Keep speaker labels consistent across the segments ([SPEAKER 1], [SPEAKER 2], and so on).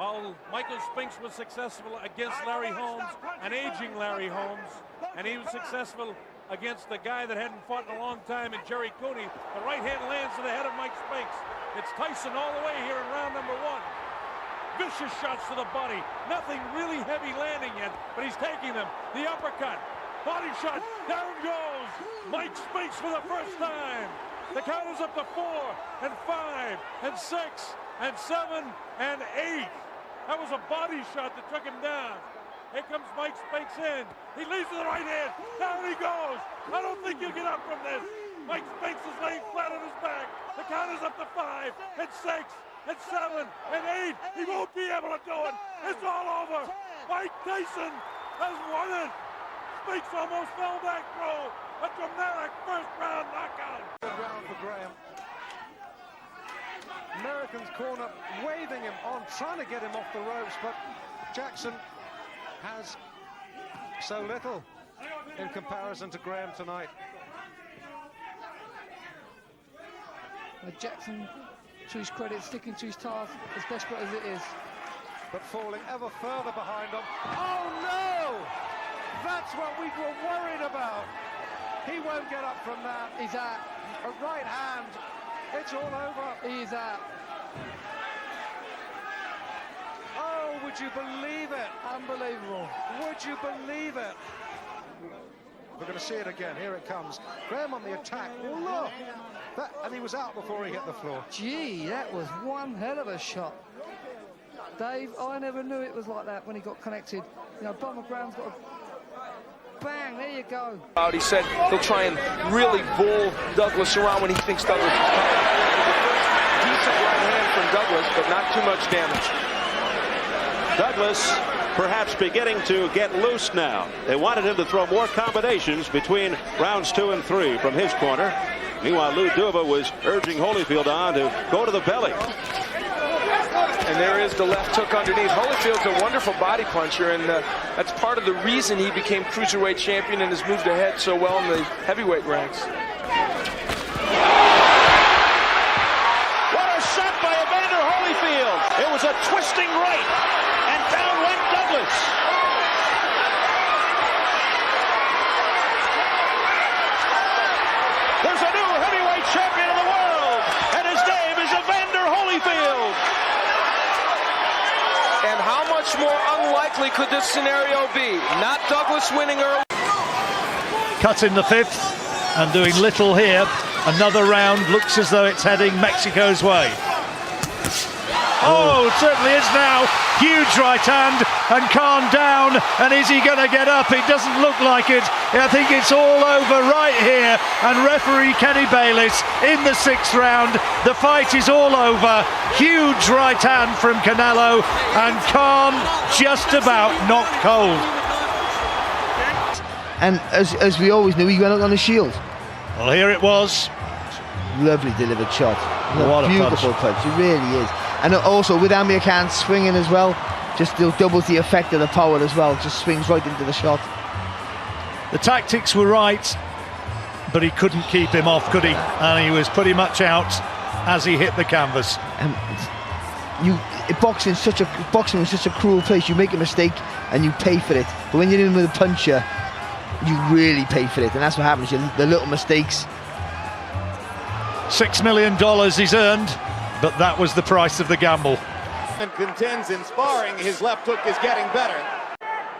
[SPEAKER 1] While Michael Spinks was successful against Larry Holmes, an aging Larry Holmes, and he was successful against the guy that hadn't fought in a long time, and Jerry Cooney. The right hand lands to the head of Mike Spinks. It's Tyson all the way here in round number 1. Vicious shots to the body. Nothing really heavy landing yet, but he's taking them. The uppercut. Body shot. Down goes Mike Spinks for the first time. The count is up to 4 and 5 and 6 and 7 and 8. That was a body shot that took him down. Here comes Mike Spinks in. He leads to the right hand. Down he goes. I don't think he'll get up from this. Mike Spinks is laying flat on his back. The count is up to 5 and 6 and 7 and 8. He won't be able to do it. It's all over. Mike Tyson has won it. Spinks almost fell back through. A dramatic first round knockout.
[SPEAKER 2] Good round for Graham. Americans corner waving him on, trying to get him off the ropes, but Jackson has so little in comparison to Graham tonight.
[SPEAKER 3] Jackson, to his credit, sticking to his task as desperate as it is.
[SPEAKER 2] But falling ever further behind him. Oh no! That's what we were worried about. He won't get up from that.
[SPEAKER 3] He's out.
[SPEAKER 2] A right hand. It's all over.
[SPEAKER 3] He is out.
[SPEAKER 2] Oh, would you believe it?
[SPEAKER 3] Unbelievable.
[SPEAKER 2] Would you believe it? We're going to see it again. Here it comes. Graham on the attack. Look! And he was out before he hit the floor.
[SPEAKER 3] Gee, that was one hell of a shot. Dave, I never knew it was like that when he got connected. You know, Bob McGrath's got a... Bang, there you go.
[SPEAKER 4] He said he'll try and really bull Douglas around when he thinks Douglas is coming. Decent right hand from Douglas, but not too much damage.
[SPEAKER 5] Douglas perhaps beginning to get loose now. They wanted him to throw more combinations between rounds 2 and 3 from his corner. Meanwhile, Lou Duva was urging Holyfield on to go to the belly.
[SPEAKER 4] And there is the left hook underneath. Holyfield's a wonderful body puncher, and that's part of the reason he became cruiserweight champion and has moved ahead so well in the heavyweight ranks.
[SPEAKER 5] What a shot by Evander Holyfield. It was a twisting right, and down went Douglas. There's a new heavyweight champion of the world, and his name is Evander Holyfield.
[SPEAKER 4] And how much more unlikely could this scenario be? Not Douglas winning early.
[SPEAKER 6] Cut in the 5th and doing little here. Another round looks as though it's heading Mexico's way. Oh, it certainly is now. Huge right hand and Khan down. And is he going to get up? It doesn't look like it. I think it's all over right here. And referee Kenny Bayliss in the 6th round. The fight is all over. Huge right hand from Canelo. And Khan just about knocked cold.
[SPEAKER 7] And as we always knew, he went out on a shield.
[SPEAKER 6] Well, here it was.
[SPEAKER 7] Lovely delivered shot.
[SPEAKER 6] What a
[SPEAKER 7] beautiful punch. It really is. And also with Amir Khan swinging as well, just doubles the effect of the power as well. Just swings right into the shot.
[SPEAKER 6] The tactics were right, but he couldn't keep him off, could he? And he was pretty much out as he hit the canvas.
[SPEAKER 7] Boxing is such a cruel place. You make a mistake and you pay for it. But when you're in with a puncher, you really pay for it, and that's what happens. The little mistakes.
[SPEAKER 6] $6 million he's earned, but that was the price of the gamble.
[SPEAKER 8] And contends in sparring, his left hook is getting better.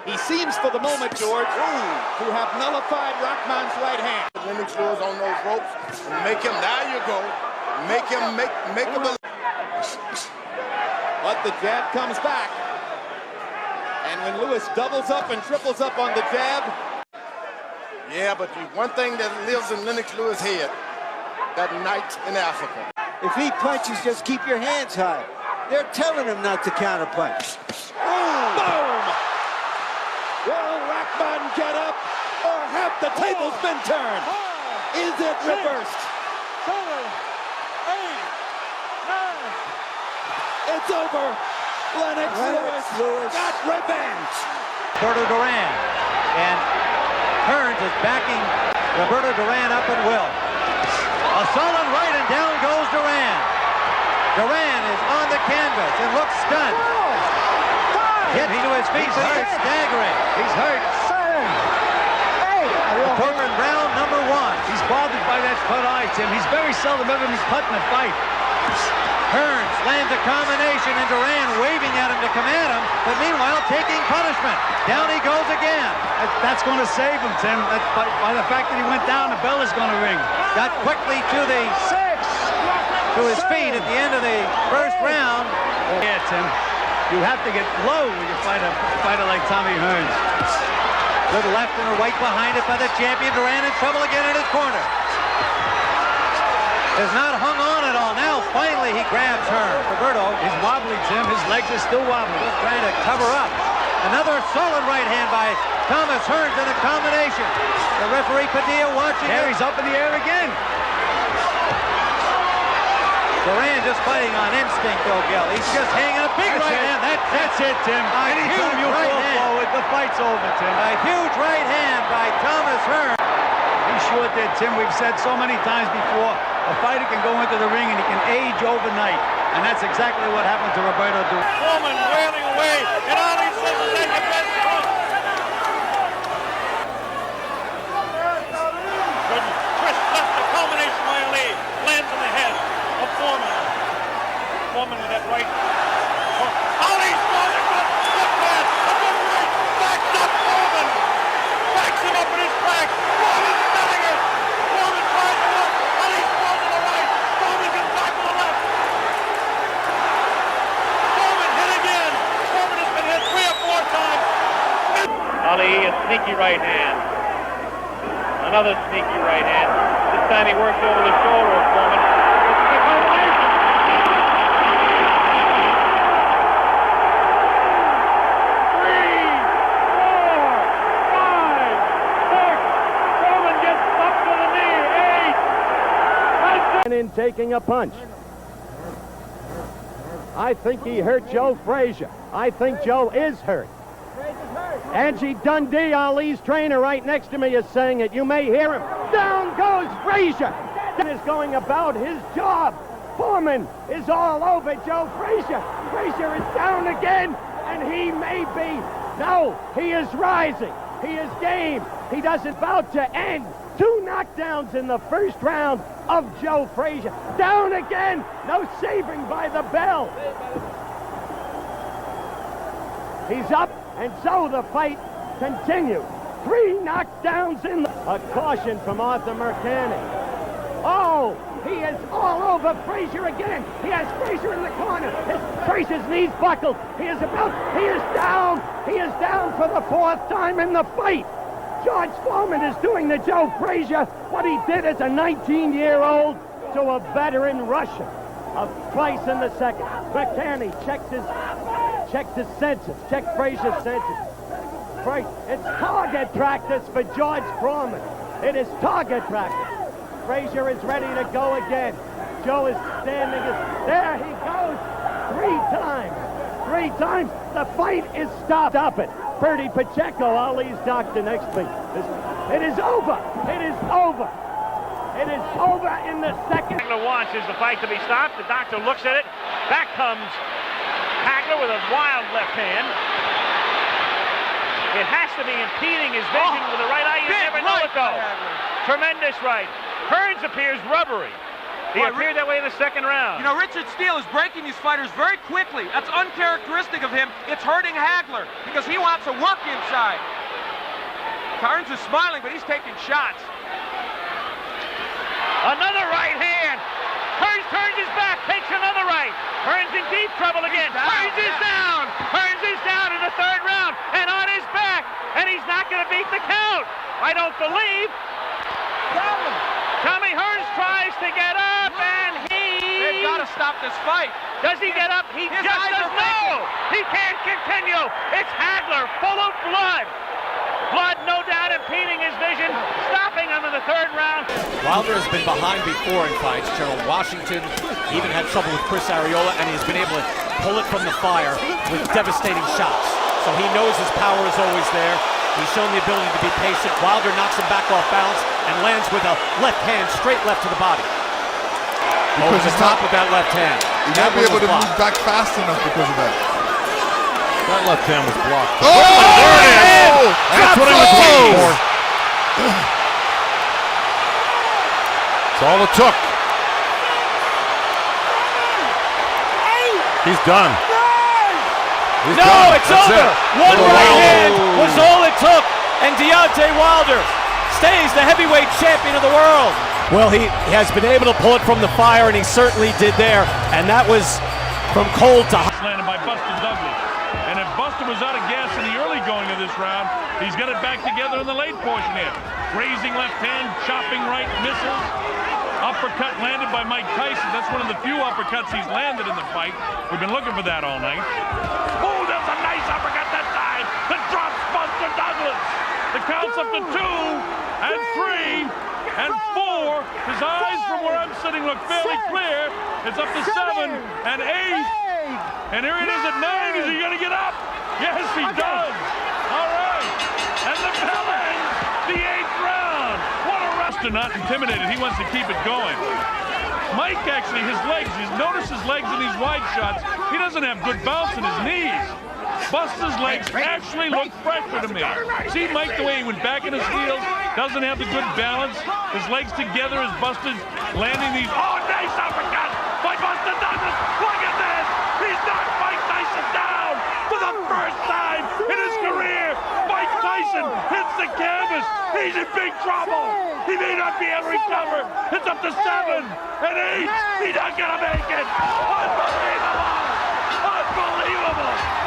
[SPEAKER 8] He seems for the moment, George, to have nullified Rahman's right hand.
[SPEAKER 9] Lennox Lewis on those ropes, and make him, there you go, make him.
[SPEAKER 8] But the jab comes back. And when Lewis doubles up and triples up on the jab.
[SPEAKER 9] Yeah, but the one thing that lives in Lennox Lewis' head, that night in Africa.
[SPEAKER 10] If he punches, just keep your hands high. They're telling him not to counterpunch.
[SPEAKER 8] Boom! Will Rahman get up, or have the tables been turned? Is it reversed?
[SPEAKER 1] 7, 8, 9.
[SPEAKER 8] It's over. Lennox Lewis got revenge.
[SPEAKER 11] Roberto Duran, and Hearns is backing Roberto Duran up at will. A solid right, and down goes Duran. Duran is on the canvas and looks stunned. Hits to his feet, but he's staggering.
[SPEAKER 6] He's hurt.
[SPEAKER 11] Turn round number 1.
[SPEAKER 6] He's bothered by that cut eye, Tim. He's very seldom ever been cut in a fight.
[SPEAKER 11] Hearns lands a combination and Duran waving at him to come at him, but meanwhile taking punishment. Down he goes again.
[SPEAKER 6] That's going to save him, Tim. By the fact that he went down, the bell is going to ring.
[SPEAKER 11] Got quickly to his feet at the end of the first round.
[SPEAKER 6] Yeah, Tim. You have to get low when you fight a fighter like Tommy Hearns.
[SPEAKER 11] Good left and a right behind it by the champion. Duran in trouble again in his corner. Has not hung on at all. Now finally he grabs Hearns. Roberto
[SPEAKER 6] is wobbly, Tim. His legs are still wobbly.
[SPEAKER 11] Just trying to cover up. Another solid right hand by Thomas Hearns in a combination. The referee Padilla watching.
[SPEAKER 6] There he's up in the air again.
[SPEAKER 11] Duran just fighting on instinct, though, Gil. He's just hanging a big right hand.
[SPEAKER 6] That's it, Tim. Anytime you fall forward, the fight's over, Tim.
[SPEAKER 11] A huge right hand by Thomas Hearns.
[SPEAKER 6] He sure did, Tim. We've said so many times before, a fighter can go into the ring and he can age overnight. And that's exactly what happened to Roberto Duran.
[SPEAKER 1] Foreman wailing away, and all he says is take a best punch. Good twist left, the combination by Ali. Lands in the head of Foreman. Foreman with that right. Ali's going to good pass. A good right. Backs up Foreman. Backs him up in his back. Foreman setting it. Foreman tries to look. Ali's going to the right. Foreman gets back to the left. Foreman hit again. Foreman has been hit 3 or 4 times. Ali, a sneaky right hand. Another sneaky right hand. This time he works over the shoulder of Foreman.
[SPEAKER 8] In taking a punch. I think he hurt Joe Frazier. I think Joe is hurt. Angie Dundee, Ali's trainer, right next to me is saying it. You may hear him. Down goes Frazier. That is going about his job. Foreman is all over Joe Frazier. Frazier is down again, and he may be. No, he is rising. He is game. He doesn't about to end. 2 knockdowns in the first round of Joe Frazier. Down again. No saving by the bell. He's up, and so the fight continues. 3 knockdowns in a caution from Arthur Mercani. Oh, he is all over Frazier again. He has Frazier in the corner. Frazier's knees buckled. He is down. He is down for the 4th time in the fight. George Foreman is doing to Joe Frazier what he did as a 19-year-old to a veteran Russian. Twice in the second. Mercani checks his senses. Check Frazier's senses. It's target practice for George Foreman. It is target practice. Frazier is ready to go again. Joe is standing. There he goes. 3 times. 3 times. The fight is stopped up it. Bertie Pacheco, Ali's doctor next week. It is over. It is over. It is over in the second.
[SPEAKER 1] Hagler wants the fight to be stopped. The doctor looks at it. Back comes Hagler with a wild left hand. It has to be impeding his vision with the right eye. You never know it though. Tremendous right. Hearns appears rubbery. He appeared that way in the second round.
[SPEAKER 12] You know, Richard Steele is breaking these fighters very quickly. That's uncharacteristic of him. It's hurting Hagler because he wants to work inside. Hearns is smiling, but he's taking shots.
[SPEAKER 1] Another right hand. Hearns turns his back, takes another right. Hearns in deep trouble again. Hearns is down. Hearns is down in the 3rd round and on his back. And he's not going to beat the count. I don't believe. Tommy Hearns tries to get up, and
[SPEAKER 12] they've got to stop this fight.
[SPEAKER 1] Does he get up? He just doesn't know. He can't continue. It's Hagler, full of blood. Blood, no doubt, impeding his vision, stopping him in the 3rd round.
[SPEAKER 13] Wilder has been behind before in fights. Gerald Washington even had trouble with Chris Arreola, and he's been able to pull it from the fire with devastating shots. So he knows his power is always there. He's shown the ability to be patient. Wilder knocks him back off balance and lands with a left hand, straight left to the body. Over the top with that left hand.
[SPEAKER 14] He won't be able to move back fast enough because of that.
[SPEAKER 15] That left hand was blocked.
[SPEAKER 14] Oh! There it is!
[SPEAKER 15] That's what I was waiting for. That's all it took. He's done. He's done.
[SPEAKER 13] It's over. One right hand was all it took. And Deontay Wilder stays the heavyweight champion of the world. Well, he has been able to pull it from the fire, and he certainly did there. And that was from cold to hot.
[SPEAKER 1] Landed by Buster Douglas. And if Buster was out of gas in the early going of this round, he's got it back together in the late portion here. Grazing left hand, chopping right, misses. Uppercut landed by Mike Tyson. That's one of the few uppercuts he's landed in the fight. We've been looking for that all night. Oh, there's a nice uppercut that time. That drops Buster Douglas. The count's up to 2 and 3 and 4. His eyes from where I'm sitting look fairly clear. It's up to 7 and 8. And here it is at 9. Is he going to get up? Yes, he does. All right. And the bell ends the 8th round. What a wrestler, not intimidated. He wants to keep it going. Mike, actually, his legs, notice his legs in these wide shots. He doesn't have good bounce in his knees. Buster's legs actually look fresher to me. See Mike, the way he went back in his heels, doesn't have the good balance. His legs together as Buster's landing these. Oh, nice uppercut by Buster Douglas. Look at this. He's knocked Mike Tyson down for the first time in his career. Mike Tyson hits the canvas. He's in big trouble. He may not be able to recover. It's up to 7 and 8. He's not going to make it. Unbelievable. Unbelievable.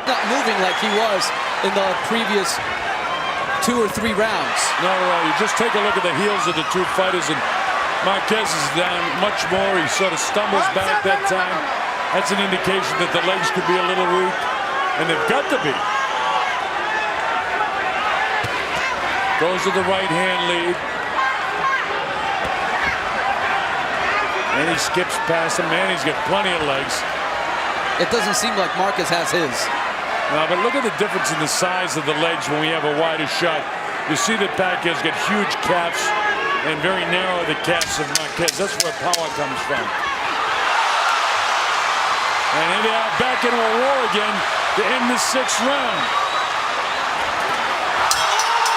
[SPEAKER 16] Not moving like he was in the previous 2 or 3 rounds.
[SPEAKER 17] No, you just take a look at the heels of the two fighters, and Marquez is down much more. He sort of stumbles back that time. That's an indication that the legs could be a little weak, and they've got to be. Goes to the right hand lead. And he skips past him. Man, he's got plenty of legs.
[SPEAKER 16] It doesn't seem like Marquez has his.
[SPEAKER 17] No, but look at the difference in the size of the legs when we have a wider shot. You see that Pacquiao's got huge calves and very narrow the calves of Marquez. That's where power comes from. And here they are back into a war again to end the 6th round.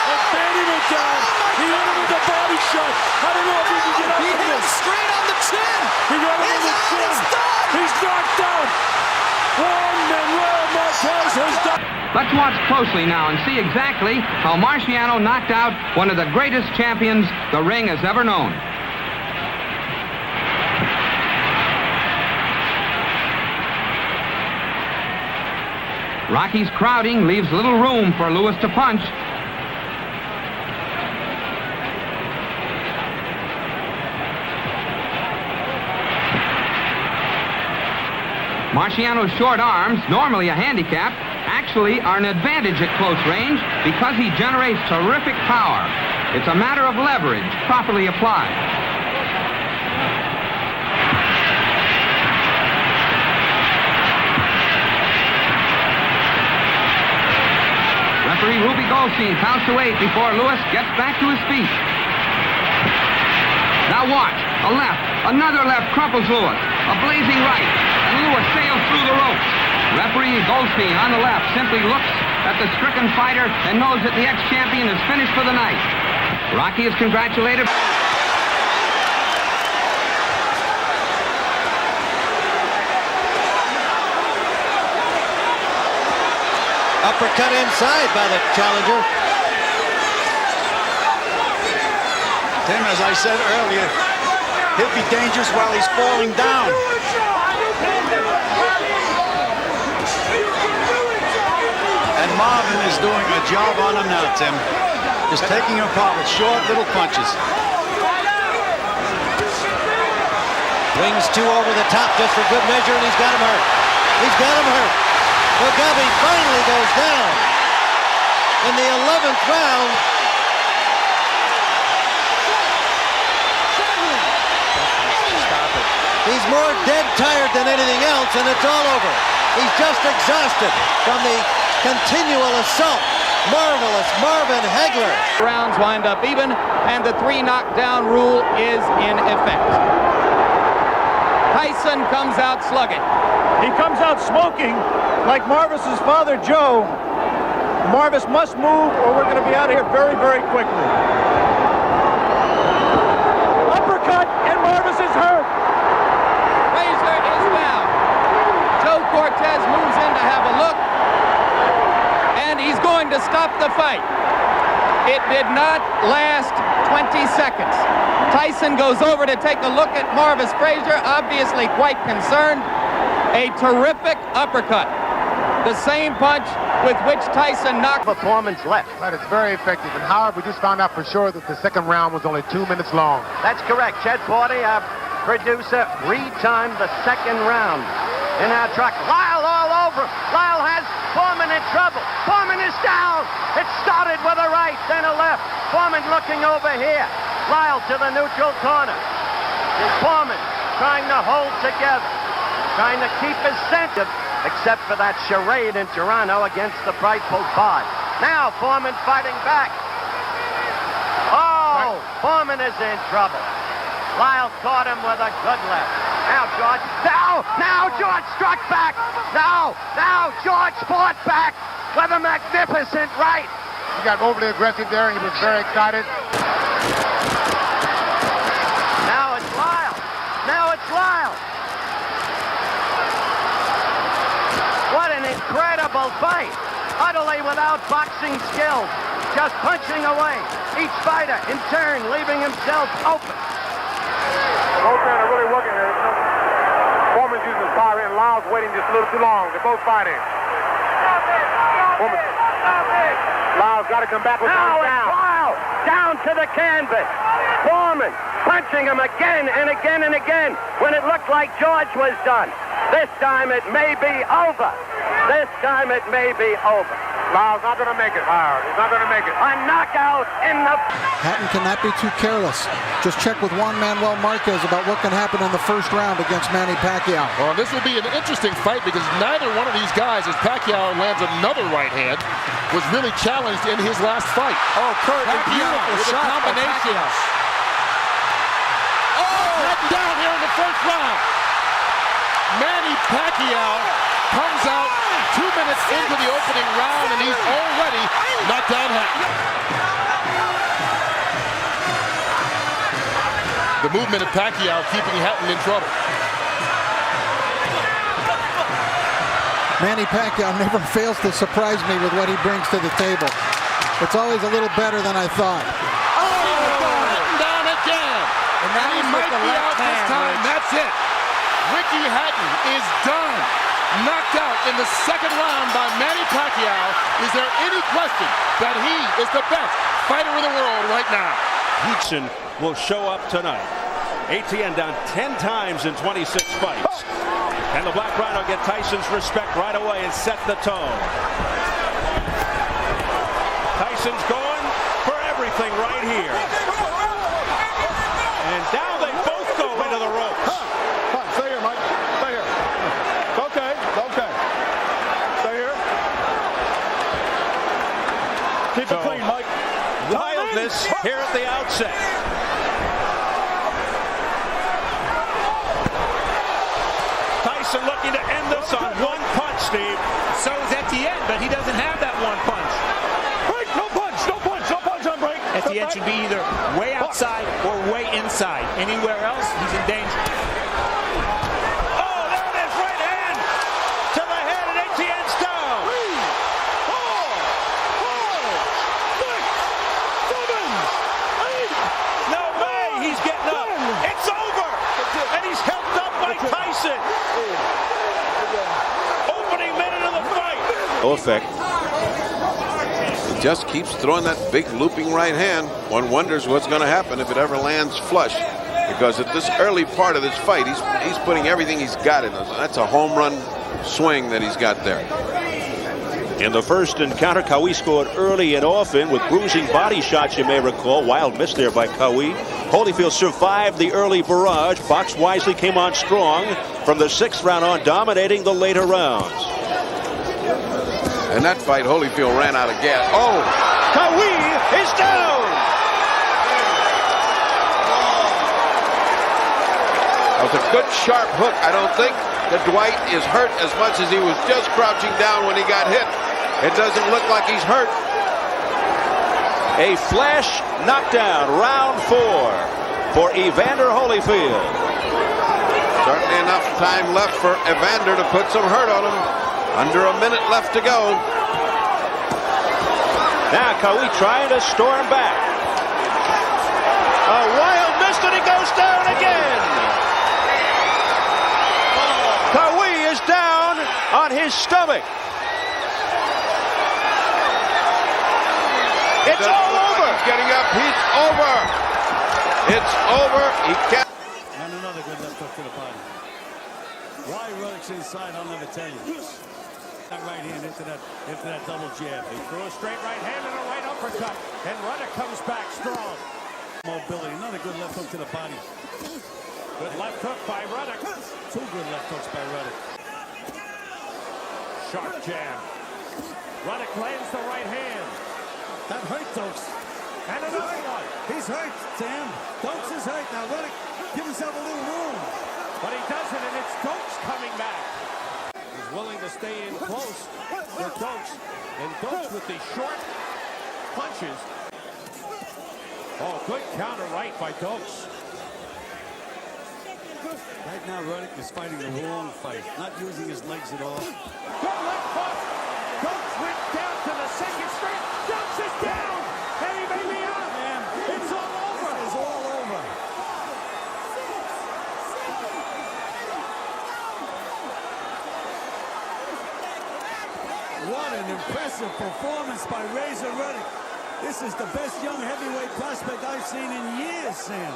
[SPEAKER 17] And Danny went down. He hit him with a body shot. I don't know if he can get up.
[SPEAKER 16] He hit him straight on the chin.
[SPEAKER 17] He got him on the chin. He's knocked out. Juan Manuel Marquez has done.
[SPEAKER 18] Let's watch closely now and see exactly how Marciano knocked out one of the greatest champions the ring has ever known. Rocky's crowding leaves little room for Lewis to punch. Marciano's short arms, normally a handicap, actually are an advantage at close range because he generates terrific power. It's a matter of leverage, properly applied. Referee Ruby Goldstein counts to 8 before Lewis gets back to his feet. Now watch, a left, another left crumples Lewis, a blazing right, and Lewis sails through the ropes. Referee Goldstein on the left simply looks at the stricken fighter and knows that the ex-champion is finished for the night. Rocky is congratulated.
[SPEAKER 11] Uppercut inside by the challenger.
[SPEAKER 19] Tim, as I said earlier, he'll be dangerous while he's falling down. And Marvin is doing a job on him now, Tim. Just taking him apart with short little punches.
[SPEAKER 11] Wings two over the top just for good measure, and he's got him hurt. He's got him hurt. Mugabe finally goes down. In the 11th round, he's more dead tired than anything else, and it's all over. He's just exhausted from the continual assault. Marvelous Marvin Hagler.
[SPEAKER 12] Rounds wind up even, and the 3 knockdown rule is in effect. Tyson comes out slugging.
[SPEAKER 8] He comes out smoking like Marvis's father, Joe. Marvis must move or we're going to be out of here very, very quickly. Uppercut, and Marvis is hurt.
[SPEAKER 12] Frazier is down. Joe Cortez moves in to have a look, and he's going to stop the fight. It did not last 20 seconds. Tyson goes over to take a look at Marvis Frazier, obviously quite concerned. A terrific uppercut. The same punch with which Tyson knocked
[SPEAKER 20] Foreman's left. Right, it's very effective. And Howard, we just found out for sure that the second round was only 2 minutes long.
[SPEAKER 21] That's correct. Chet Forty, our producer, retimed the second round in our truck. Lyle all over. Lyle has Foreman in trouble. Foreman is down. It started with a right, then a left. Foreman looking over here. Lyle to the neutral corner. And Foreman trying to hold together, trying to keep his center, except for that charade in Toronto against the frightful Bard. Now Foreman fighting back. Oh, Foreman is in trouble. Lyle caught him with a good left. Now George, now George struck back. Now George fought back with a magnificent right.
[SPEAKER 20] He got overly aggressive there and he was very excited.
[SPEAKER 21] Now it's Lyle. Now it's Lyle. What an incredible fight. Utterly without boxing skills. Just punching away. Each fighter in turn leaving himself open.
[SPEAKER 20] Both men are really working there. Foreman's using his power and Lyle's waiting just a little too long. They're both fighting. Foreman. Lyle's got to come back with
[SPEAKER 21] now
[SPEAKER 20] down.
[SPEAKER 21] It's Lyle down to the canvas. Foreman punching him again and again and again when it looked like George was done. This time it may be over. This time it may be over.
[SPEAKER 20] Lyle's not going to make it, Howard. He's not going to make it.
[SPEAKER 21] A knockout in the...
[SPEAKER 22] Hatton cannot be too careless. Just check with Juan Manuel Marquez about what can happen in the first round against Manny Pacquiao.
[SPEAKER 15] Well, this will be an interesting fight because neither one of these guys, as Pacquiao lands another right hand, was really challenged in his last fight.
[SPEAKER 13] Oh, Kurt, a beautiful
[SPEAKER 15] with
[SPEAKER 13] shot.
[SPEAKER 15] a combination. Oh, down here in the first round. Manny Pacquiao comes out 2 minutes into the opening round, and he's already knocked down Hatton. The movement of Pacquiao keeping Hatton in trouble.
[SPEAKER 22] Manny Pacquiao never fails to surprise me with what he brings to the table. It's always a little better than I thought.
[SPEAKER 15] Hatton down again. And he might be out this time. That's it. Ricky Hatton is done. Knocked out in the second round by Manny Pacquiao. Is there any question that he is the best fighter in the world right now?
[SPEAKER 5] Heatson will show up tonight. ATN down 10 times in 26 fights. And the Black Rhino get Tyson's respect right away and set the tone. Tyson's going for everything right here. And now they both go into the ropes.
[SPEAKER 20] Stay here, Mike. Stay here. Okay. Stay here. Keep it clean, Mike.
[SPEAKER 5] Wildness here at the outset. Tyson looking to end this on one punch, Steve.
[SPEAKER 13] So is Etienne, but he doesn't have that one punch.
[SPEAKER 20] Break, no punch on break.
[SPEAKER 13] Etienne should be either way outside or way inside. Anywhere else, he's in danger.
[SPEAKER 5] Oh, there it is, right hand to the head, and Etienne's down. No effect.
[SPEAKER 2] He just keeps throwing that big looping right hand. One wonders what's going to happen if it ever lands flush. Because at this early part of this fight, he's putting everything he's got in. That's a home run swing that he's got there.
[SPEAKER 5] In the first encounter, Qawi scored early and often with bruising body shots, you may recall. Wild miss there by Qawi. Holyfield survived the early barrage. Box wisely came on strong from the 6th round on, dominating the later rounds.
[SPEAKER 2] And that fight, Holyfield ran out of gas.
[SPEAKER 5] Oh, Qawi is down!
[SPEAKER 2] That was a good sharp hook. I don't think that Dwight is hurt as much as he was just crouching down when he got hit. It doesn't look like he's hurt.
[SPEAKER 5] A flash knockdown, round 4 for Evander Holyfield.
[SPEAKER 2] Certainly enough time left for Evander to put some hurt on him. Under a minute left to go.
[SPEAKER 5] Now Qawi trying to storm back. A wild miss and he goes down again. Qawi is down on his stomach. It's all over.
[SPEAKER 2] He's getting up. He's over. It's over. He can't.
[SPEAKER 3] And another good left hook to the body. Why Ruddock's inside, I'll never tell you. That right hand into that double jab.
[SPEAKER 6] He threw a straight right hand and a right uppercut. And Ruddock comes back strong.
[SPEAKER 3] Mobility. Another good left hook to the body.
[SPEAKER 6] Good left hook by Ruddock.
[SPEAKER 3] 2 good left hooks by Ruddock.
[SPEAKER 6] Sharp jab. Ruddock lands the right hand.
[SPEAKER 3] That hurt Dokes.
[SPEAKER 6] And another one.
[SPEAKER 3] He's hurt, Sam. Dokes is hurt. Now Ruddock, give himself a little room.
[SPEAKER 6] But he doesn't, and it's Dokes coming back. He's willing to stay in close with Dokes. And Dokes with the short punches. Oh, good counter right by Dokes.
[SPEAKER 3] Right now, Ruddock is fighting the wrong fight. Not using his legs at all.
[SPEAKER 6] Good left hook. Dokes went down to the second straight. Dokes is down. And he may be out. Man, it's all over.
[SPEAKER 3] It's all over. What an impressive performance by Razor Ruddock. This is the best young heavyweight prospect I've seen in years, Sam.